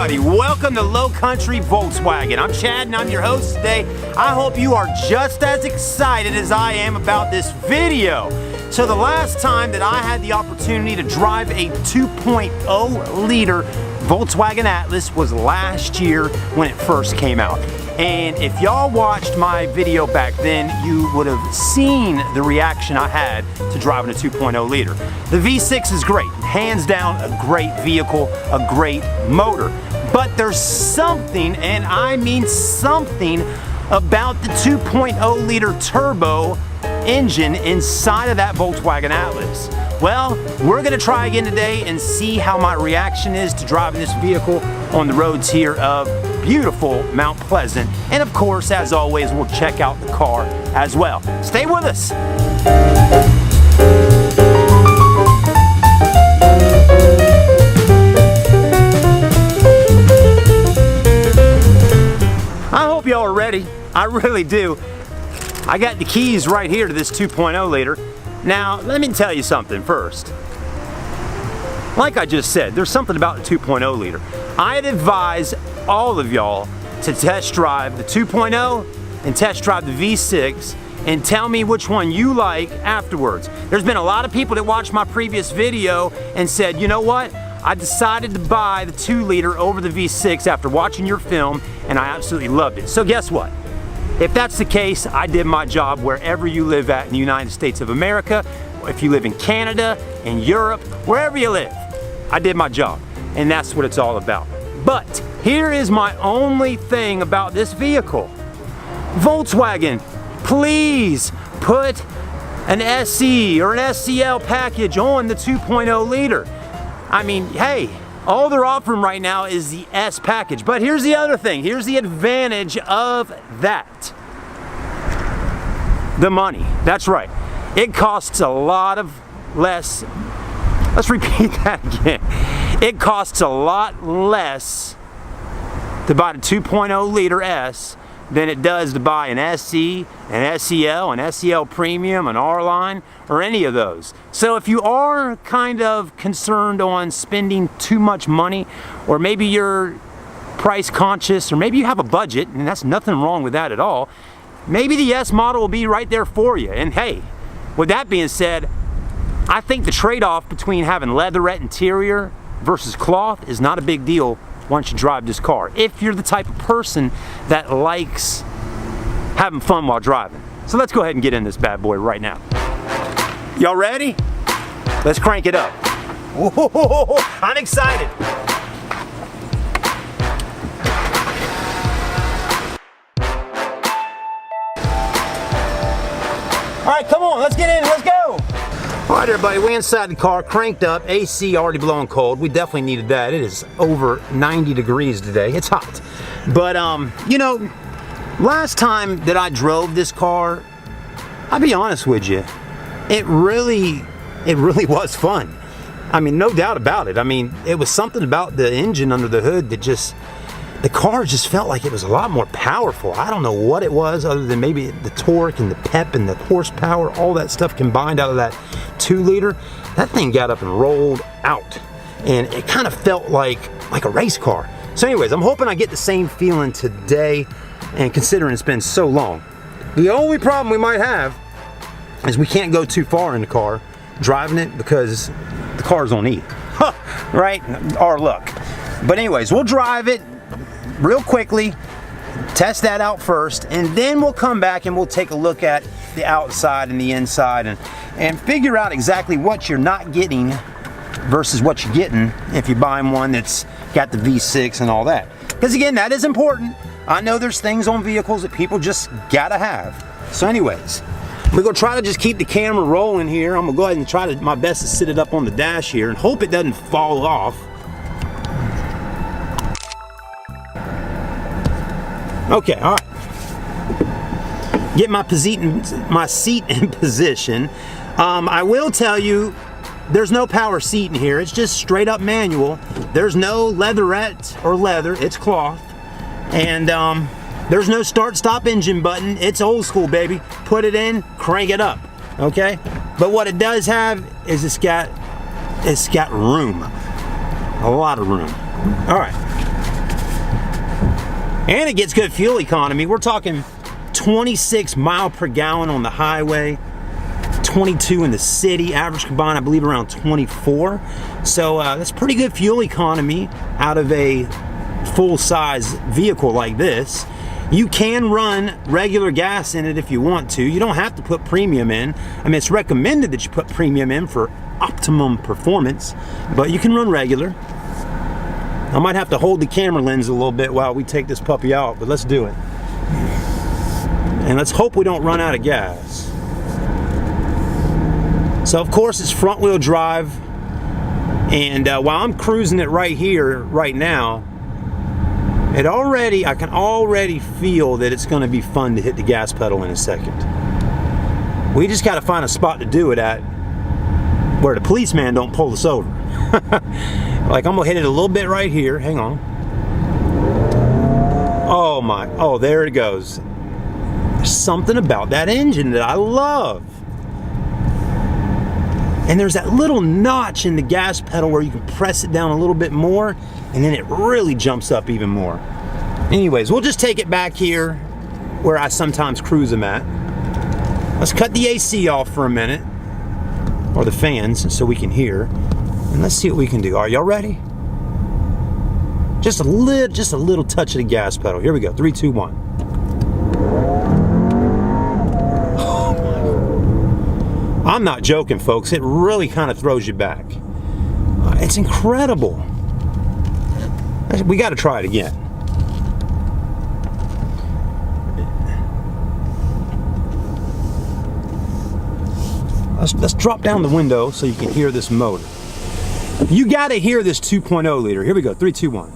everybody, welcome to Low Country Volkswagen. I'm Chad and I'm your host today. I hope you are just as excited as I am about this video. So the last time that I had the opportunity to drive a 2.0 liter Volkswagen Atlas was last year when it first came out. And if y'all watched my video back then, you would have seen the reaction I had to driving a 2.0 liter. The V6 is great, hands down a great vehicle, a great motor. But there's something, and I mean something, about the 2.0 liter turbo engine inside of that Volkswagen Atlas. Well, we're gonna try again today and see how my reaction is to driving this vehicle on the roads here of beautiful Mount Pleasant. And of course, as always, we'll check out the car as well. Stay with us. I hope y'all are ready. I really do. I got the keys right here to this 2.0 liter. Now, let me tell you something first. Like I just said, there's something about the 2.0 liter. I'd advise all of y'all to test drive the 2.0 and test drive the V6 and tell me which one you like afterwards. There's been a lot of people that watched my previous video and said, you know what? I decided to buy the 2 liter over the V6 after watching your film, and I absolutely loved it. So guess what? If that's the case, I did my job wherever you live at in the United States of America. If you live in Canada, in Europe, wherever you live, I did my job. And that's what it's all about. But here is my only thing about this vehicle. Volkswagen, please put an SE or an SCL package on the 2.0 liter. I mean, hey, all they're offering right now is the S package. But here's the other thing. Here's the advantage of that. The money. That's right. It costs a lot of less. Let's repeat that again. It costs a lot less to buy the 2.0 liter S than it does to buy an SE, an SEL, an SEL Premium, an R-Line, or any of those. So if you are kind of concerned on spending too much money, or maybe you're price conscious, or maybe you have a budget, and that's nothing wrong with that at all, maybe the S model will be right there for you. And hey, with that being said, I think the trade-off between having leatherette interior versus cloth is not a big deal once you drive this car, if you're the type of person that likes having fun while driving. So let's go ahead and get in this bad boy right now. Y'all ready? Let's crank it up. Whoa, I'm excited. All right, come on, let's get in, let's go. All right, everybody, we inside the car, cranked up, AC already blowing cold. We definitely needed that. It is over 90 degrees today. It's hot. But, you know, last time that I drove this car, I'll be honest with you, it really was fun. I mean, no doubt about it. I mean, it was something about the engine under the hood that just, the car just felt like it was a lot more powerful. I don't know what it was other than maybe the torque and the pep and the horsepower, all that stuff combined out of that 2 liter. That thing got up and rolled out, and it kind of felt like a race car. So anyways, I'm hoping I get the same feeling today, and considering it's been so long. The only problem we might have is we can't go too far in the car driving it because the car's on E. Right? Our luck. But anyways, we'll drive it real quickly, test that out first, and then we'll come back and we'll take a look at the outside and the inside and figure out exactly what you're not getting versus what you're getting if you're buying one that's got the V6 and all that. Because again, that is important. I know there's things on vehicles that people just gotta have. So anyways, we're gonna try to just keep the camera rolling here. I'm gonna go ahead and try my best to sit it up on the dash here and hope it doesn't fall off. Okay, all right. Get my seat in position. I will tell you, there's no power seat in here. It's just straight up manual. There's no leatherette or leather. It's cloth. And there's no start-stop engine button. It's old school, baby. Put it in, crank it up. Okay? But what it does have is it's got room. A lot of room. All right. And it gets good fuel economy. We're talking 26 mile per gallon on the highway, 22 in the city, average combined I believe around 24. So that's pretty good fuel economy out of a full-size vehicle like this. You can run regular gas in it if you want to. You don't have to put premium in. I mean, it's recommended that you put premium in for optimum performance, but you can run regular. I might have to hold the camera lens a little bit while we take this puppy out, but let's do it. And let's hope we don't run out of gas. So of course it's front wheel drive, and while I'm cruising it right here, right now, I can already feel that it's going to be fun to hit the gas pedal in a second. We just got to find a spot to do it at where the policeman don't pull us over. Like, I'm going to hit it a little bit right here. Hang on. Oh my, oh, there it goes. There's something about that engine that I love. And there's that little notch in the gas pedal where you can press it down a little bit more, and then it really jumps up even more. Anyways, we'll just take it back here where I sometimes cruise them at. Let's cut the AC off for a minute, or the fans, so we can hear. And let's see what we can do. Are y'all ready? Just a little touch of the gas pedal. Here we go. 3, 2, 1. I'm not joking, folks. It really kind of throws you back. It's incredible. We got to try it again. Let's drop down the window so you can hear this motor. You got to hear this 2.0 liter. Here we go. 3, 2, 1.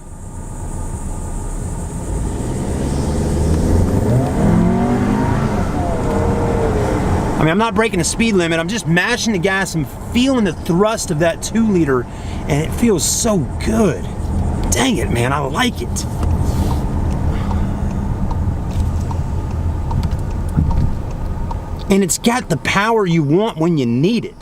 I mean, I'm not breaking the speed limit. I'm just mashing the gas and feeling the thrust of that 2 liter, and it feels so good. Dang it, man, I like it. And it's got the power you want when you need it.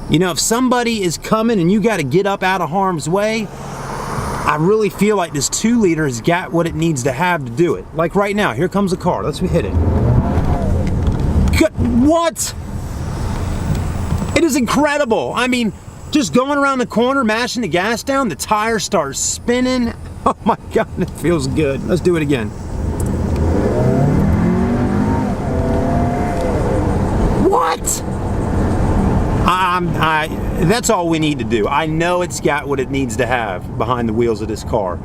You know, if somebody is coming and you got to get up out of harm's way, I really feel like this 2 liter has got what it needs to have to do it. Like right now, here comes a car. Let's hit it. What? It is incredible. I mean, just going around the corner, mashing the gas down, the tires start spinning. Oh my God, it feels good. Let's do it again. What? That's all we need to do. I know it's got what it needs to have behind the wheels of this car.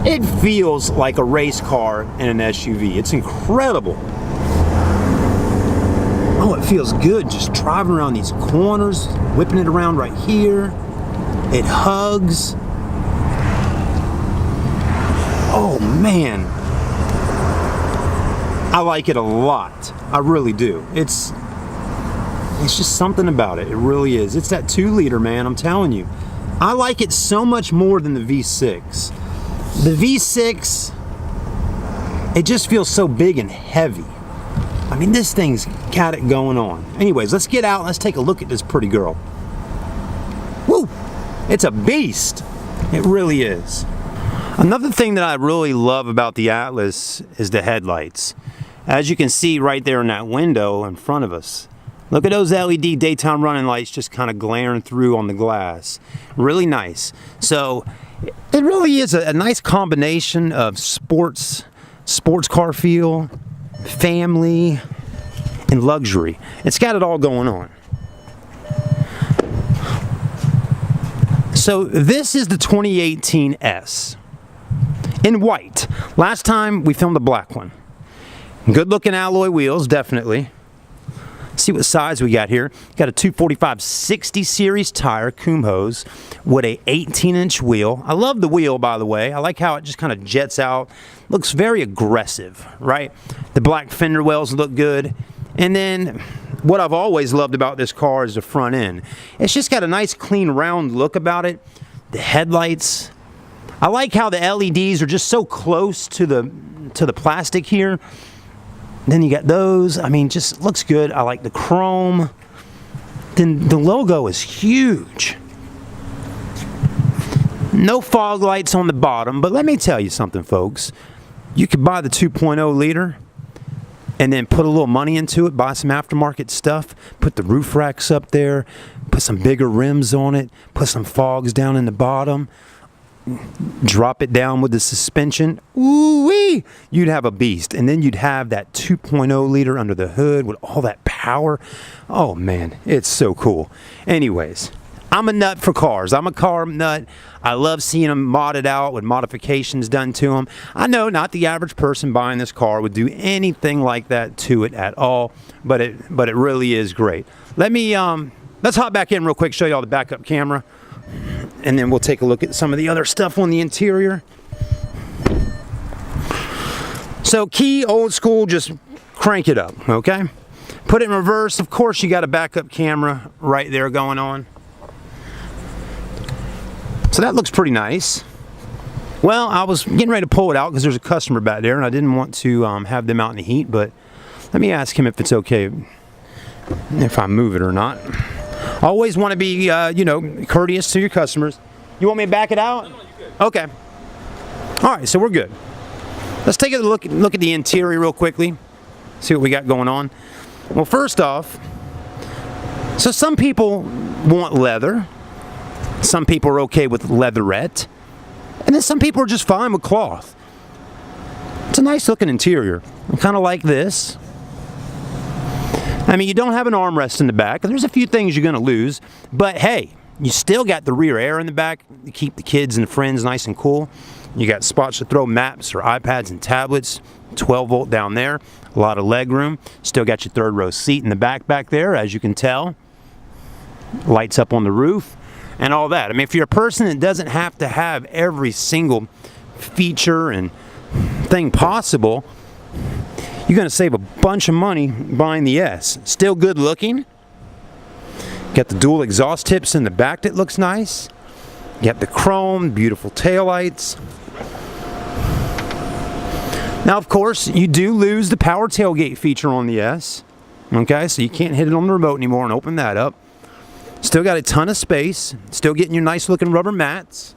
It feels like a race car in an SUV. It's incredible. Oh, it feels good just driving around these corners, whipping it around right here. It hugs. Oh man. I like it a lot. I really do. It's just something about it. It really is. It's that 2 liter, man, I'm telling you. I like it so much more than the V6. The V6, it just feels so big and heavy. I mean, this thing's got it going on. Anyways, let's get out and let's take a look at this pretty girl. Woo! It's a beast. It really is. Another thing that I really love about the Atlas is the headlights. As you can see right there in that window in front of us, look at those LED daytime running lights just kind of glaring through on the glass. Really nice. So it really is a nice combination of sports car feel, family, and luxury. It's got it all going on. So this is the 2018 S in white. Last time we filmed the black one. Good looking alloy wheels, definitely. See what size we got here. Got a 245/60 series tire, Kumho's, with a 18-inch wheel. I love the wheel, by the way. I like how it just kind of jets out. Looks very aggressive, right? The black fender wells look good. And then what I've always loved about this car is the front end. It's just got a nice clean round look about it. The headlights. I like how the LEDs are just so close to the plastic here. Then you got those. I mean, just looks good. I like the chrome. Then the logo is huge. No fog lights on the bottom, but let me tell you something, folks. You could buy the 2.0 liter and then put a little money into it, buy some aftermarket stuff, put the roof racks up there, put some bigger rims on it, put some fogs down in the bottom, drop it down with the suspension. Ooh-wee! You'd have a beast. And then you'd have that 2.0 liter under the hood with all that power. Oh man, it's so cool. Anyways, I'm a nut for cars. I'm a car nut. I love seeing them modded out with modifications done to them. I know not the average person buying this car would do anything like that to it at all, but it really is great. Let's hop back in real quick, show you all the backup camera, and then we'll take a look at some of the other stuff on the interior. So key, old school, just crank it up, okay? Put it in reverse. Of course, you got a backup camera right there going on. So that looks pretty nice. Well, I was getting ready to pull it out because there's a customer back there and I didn't want to have them out in the heat, but let me ask him if it's okay if I move it or not. I always want to be, you know, courteous to your customers. You want me to back it out? No, you're good. Okay. All right, so we're good. Let's take a look at the interior real quickly, see what we got going on. Well, first off, so some people want leather. Some people are okay with leatherette, and then some people are just fine with cloth. It's a nice looking interior. I kind of like this. I mean, you don't have an armrest in the back. There's a few things you're going to lose, but hey, you still got the rear air in the back to keep the kids and the friends nice and cool. You got spots to throw maps or iPads and tablets. 12 volt down there. A lot of leg room. Still got your third row seat in the back there, as you can tell. Lights up on the roof. And all that. I mean, if you're a person that doesn't have to have every single feature and thing possible, you're going to save a bunch of money buying the S. Still good looking. Got the dual exhaust tips in the back that looks nice. You got the chrome, beautiful taillights. Now, of course, you do lose the power tailgate feature on the S. Okay, so you can't hit it on the remote anymore and open that up. Still got a ton of space. Still getting your nice looking rubber mats.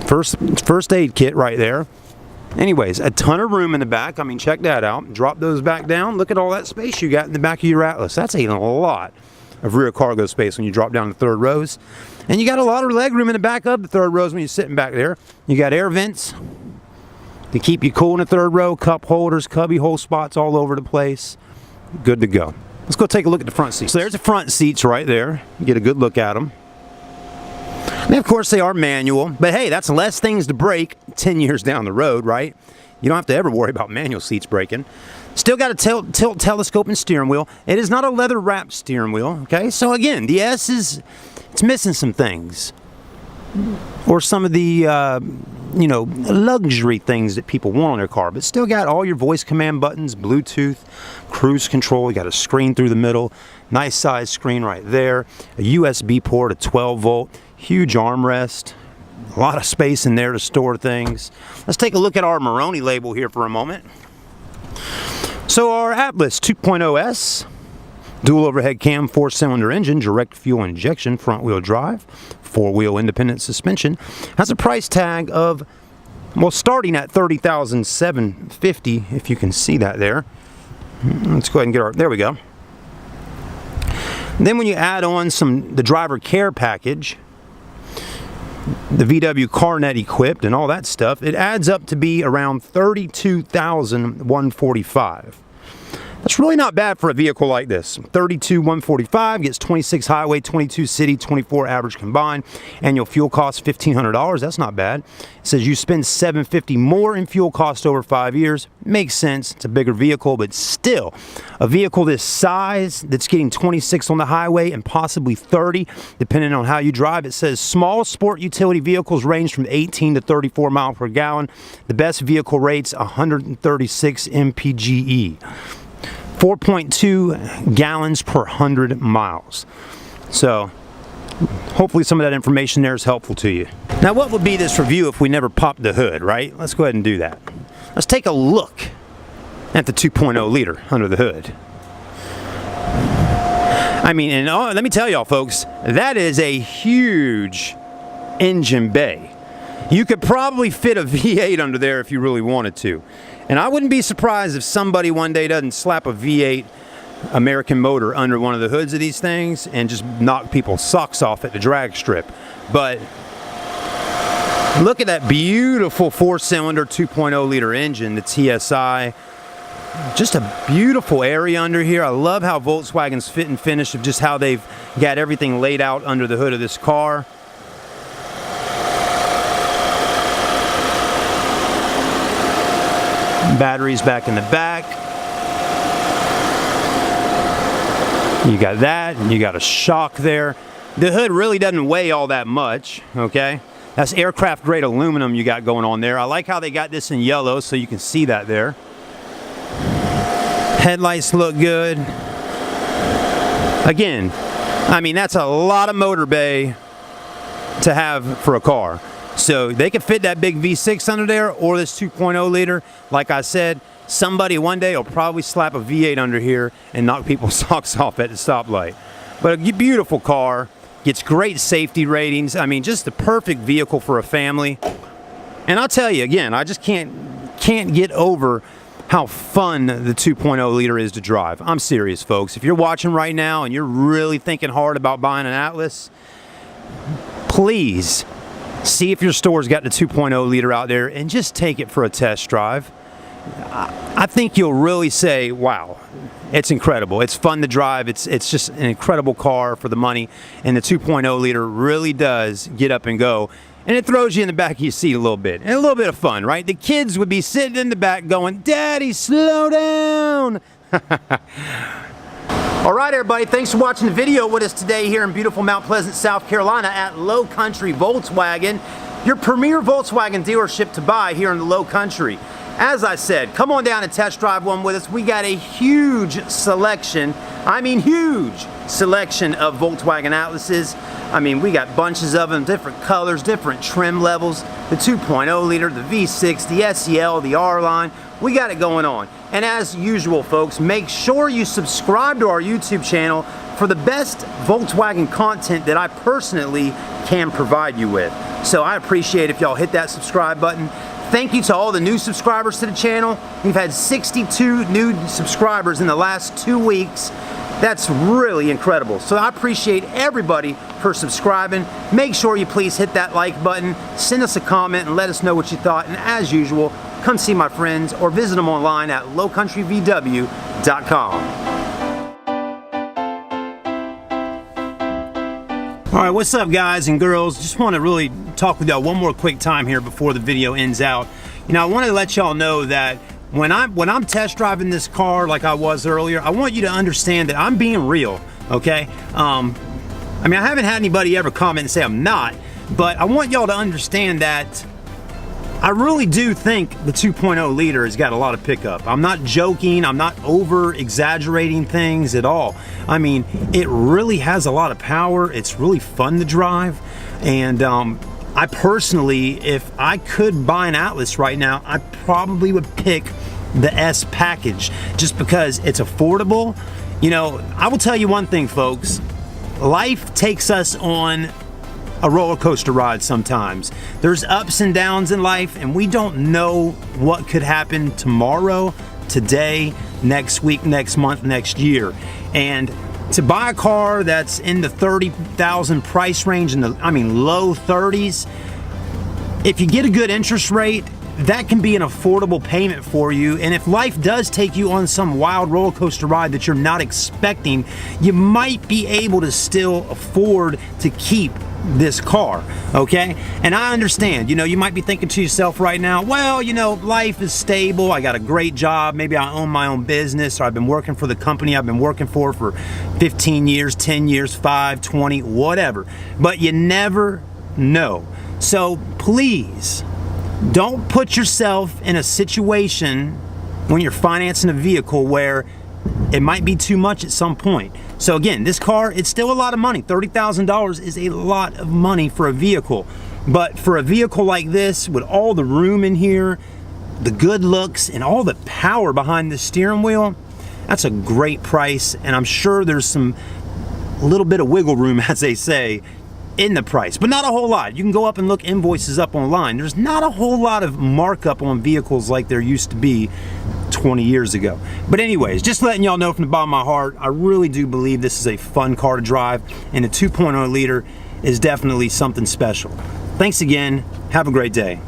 First aid kit right there. Anyways, a ton of room in the back. I mean, check that out. Drop those back down. Look at all that space you got in the back of your Atlas. That's a lot of rear cargo space when you drop down the third rows. And you got a lot of leg room in the back of the third rows when you're sitting back there. You got air vents to keep you cool in the third row. Cup holders, cubby hole spots all over the place. Good to go. Let's go take a look at the front seats. So there's the front seats right there. You get a good look at them. And of course they are manual, but hey, that's less things to break 10 years down the road, right? You don't have to ever worry about manual seats breaking. Still got a tilt telescoping steering wheel. It is not a leather wrapped steering wheel, okay? So again, the S it's missing some things. Or some of the, you know, luxury things that people want on their car, but still got all your voice command buttons, Bluetooth, cruise control. You got a screen through the middle, nice size screen right there, a USB port, a 12 volt, huge armrest, a lot of space in there to store things. Let's take a look at our Moroni label here for a moment. So our Atlas 2.0S, dual overhead cam, 4-cylinder engine, direct fuel injection, front wheel drive, 4-wheel independent suspension, has a price tag of, well, starting at $30,750, if you can see that there. Let's go ahead and get our, there we go. Then when you add on the driver care package, the VW CarNet equipped and all that stuff, it adds up to be around $32,145. That's really not bad for a vehicle like this. $32,145 gets 26 highway, 22 city, 24 average combined. Annual fuel cost $1,500. That's not bad. It says you spend $750 more in fuel cost over 5 years. Makes sense. It's a bigger vehicle, but still, a vehicle this size that's getting 26 on the highway and possibly 30, depending on how you drive. It says small sport utility vehicles range from 18 to 34 miles per gallon. The best vehicle rates 136 mpge. 4.2 gallons per 100 miles. So hopefully some of that information there is helpful to you. Now, what would be this review if we never popped the hood, right? Let's go ahead and do that. Let's take a look at the 2.0 liter under the hood. I mean, and let me tell y'all folks, that is a huge engine bay. You could probably fit a V8 under there if you really wanted to. And I wouldn't be surprised if somebody one day doesn't slap a V8 American motor under one of the hoods of these things and just knock people's socks off at the drag strip. But look at that beautiful 4-cylinder 2.0 liter engine, the TSI. Just a beautiful area under here. I love how Volkswagen's fit and finish of just how they've got everything laid out under the hood of this car. Batteries back in the back. You got that, and you got a shock there. The hood really doesn't weigh all that much, okay? That's aircraft grade aluminum you got going on there. I like how they got this in yellow so you can see that there. Headlights look good. Again, I mean, that's a lot of motor bay to have for a car. So they could fit that big V6 under there or this 2.0 liter. Like I said, somebody one day will probably slap a V8 under here and knock people's socks off at the stoplight. But a beautiful car, gets great safety ratings. I mean, just the perfect vehicle for a family. And I'll tell you again, I just can't get over how fun the 2.0 liter is to drive. I'm serious, folks. If you're watching right now and you're really thinking hard about buying an Atlas, please see if your store's got the 2.0 liter out there and just take it for a test drive. I think you'll really say, wow, it's incredible. It's fun to drive. It's just an incredible car for the money. And the 2.0 liter really does get up and go. And it throws you in the back of your seat a little bit. And a little bit of fun, right? The kids would be sitting in the back going, "Daddy, slow down." All right, everybody, thanks for watching the video with us today here in beautiful Mount Pleasant, South Carolina at Low Country Volkswagen, your premier Volkswagen dealership to buy here in the Low Country. As I said, come on down and test drive one with us. We got a huge selection, I mean huge selection of Volkswagen Atlases. I mean, we got bunches of them, different colors, different trim levels, the 2.0 liter, the V6, the SEL, the R-Line. We got it going on. And as usual, folks, make sure you subscribe to our YouTube channel for the best Volkswagen content that I personally can provide you with. So I appreciate if y'all hit that subscribe button. Thank you to all the new subscribers to the channel. We've had 62 new subscribers in the last 2 weeks. That's really incredible. So I appreciate everybody for subscribing. Make sure you please hit that like button, send us a comment, and let us know what you thought. And as usual, come see my friends or visit them online at lowcountryvw.com. All right, what's up, guys and girls? Just want to really talk with y'all one more quick time here before the video ends out. You know, I wanted to let y'all know that when I'm test driving this car like I was earlier, I want you to understand that I'm being real, okay? I mean, I haven't had anybody ever comment and say I'm not, but I want y'all to understand that I really do think the 2.0 liter has got a lot of pickup. I'm not joking. I'm not over exaggerating things at all. I mean, it really has a lot of power. It's really fun to drive. And I personally, if I could buy an Atlas right now, I probably would pick the S package just because it's affordable. You know, I will tell you one thing, folks. Life takes us on a roller coaster ride sometimes. There's ups and downs in life, and we don't know what could happen tomorrow, today, next week, next month, next year. And to buy a car that's in the $30,000 price range, in the low 30s, if you get a good interest rate, that can be an affordable payment for you. And if life does take you on some wild roller coaster ride that you're not expecting, you might be able to still afford to keep this car, okay? And I understand, you know, you might be thinking to yourself right now, well, you know, life is stable, I got a great job, maybe I own my own business, or I've been working for the company I've been working for 15 years, 10 years, 5, 20, whatever. But you never know. So please, don't put yourself in a situation when you're financing a vehicle where it might be too much at some point. So again, this car, it's still a lot of money. $30,000 is a lot of money for a vehicle. But for a vehicle like this, with all the room in here, the good looks, and all the power behind the steering wheel, that's a great price. And I'm sure there's a little bit of wiggle room, as they say, in the price, but not a whole lot. You can go up and look invoices up online. There's not a whole lot of markup on vehicles like there used to be 20 years ago. But anyways, just letting y'all know from the bottom of my heart, I really do believe this is a fun car to drive, and the 2.0 liter is definitely something special. Thanks again. Have a great day.